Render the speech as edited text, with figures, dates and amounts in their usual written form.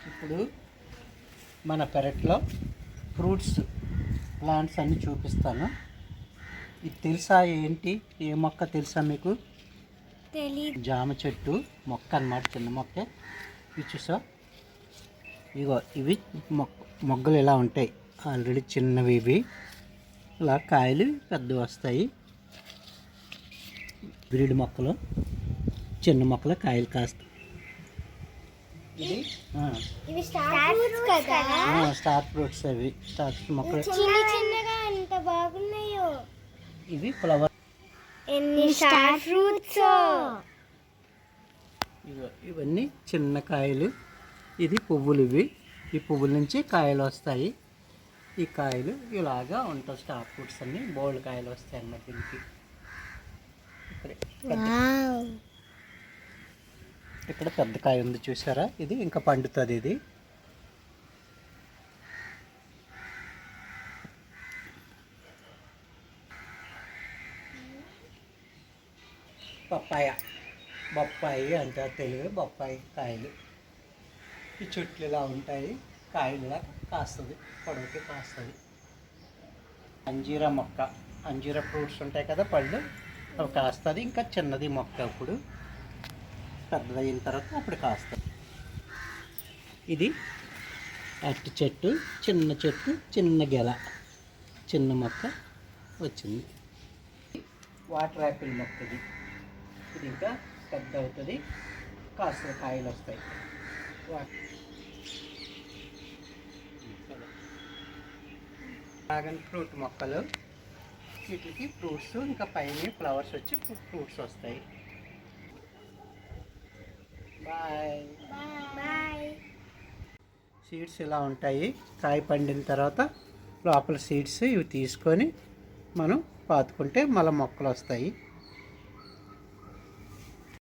ఇప్పుడు మన పెరట్లో ఫ్రూట్స్ ప్లాంట్స్ అన్నీ చూపిస్తాను. ఇది తెలుసా? ఏంటి ఏ మొక్క తెలుసా మీకు? జామ చెట్టు మొక్క అన్నమాట, చిన్న మొక్క. ఇవి చూసా, ఇగో ఇవి మొగ్గలు ఇలా ఉంటాయి. ఆల్రెడీ చిన్నవి ఇవి. ఇలా కాయలు పెద్ద వస్తాయి. బ్రీడ్ మొక్కలు, చిన్న మొక్కలు కాయలు కాస్తాయి. ఇవి స్టార్ ఫ్రూట్స్. అవి స్టార్ మొక్కలు చిన్నగా ఎంత బాగున్నాయో. ఇవి ఫ్లవర్. ఎన్ని స్టార్ ఫ్రూట్స్! ఇవన్నీ చిన్న కాయలు. ఇది పువ్వులు. ఈ పువ్వుల నుంచి కాయలు వస్తాయి. ఈ కాయలు ఇలాగా ఉంటాయి. స్టార్ ఫ్రూట్స్ అన్ని బోల్డ్ కాయలు వస్తాయి అన్నమాట. దీనికి ఇక్కడ పెద్ద కాయ ఉంది చూసారా? ఇది ఇంకా పండుతుంది. ఇది బొప్పాయి అంటారు తెలుగు. బొప్పాయి కాయలు ఈ చెట్లు ఇలా ఉంటాయి. కాయలు ఇలా కాస్తుంది, పొడవుకి కాస్తుంది. అంజీరా మొక్క, అంజీరా ఫ్రూట్స్ ఉంటాయి కదా, పళ్ళు, అవి కాస్తుంది. ఇంకా చిన్నది మొక్క, అప్పుడు పెద్దదైన తర్వాత అప్పుడు కాస్తుంది. ఇది అరటి చెట్టు, చిన్న చెట్టు, చిన్న గెల, చిన్న మొక్క వచ్చింది. వాటర్ యాపిల్ మొక్క. ఇది ఇంకా పెద్ద అవుతుంది, కాస్త కాయలు వస్తాయి. డ్రాగన్ ఫ్రూట్ మొక్కలు, వీటికి ఫ్రూట్స్ ఇంకా పైన ఫ్లవర్స్ వచ్చి ఫ్రూట్స్ వస్తాయి. Bye bye. సీడ్స్ ఇలా ఉంటాయి. కాయ పండిన తర్వాత లోపల సీడ్స్ ఇవి తీసుకొని మనం పాతుకుంటే మళ్ళీ మొక్కలు వస్తాయి.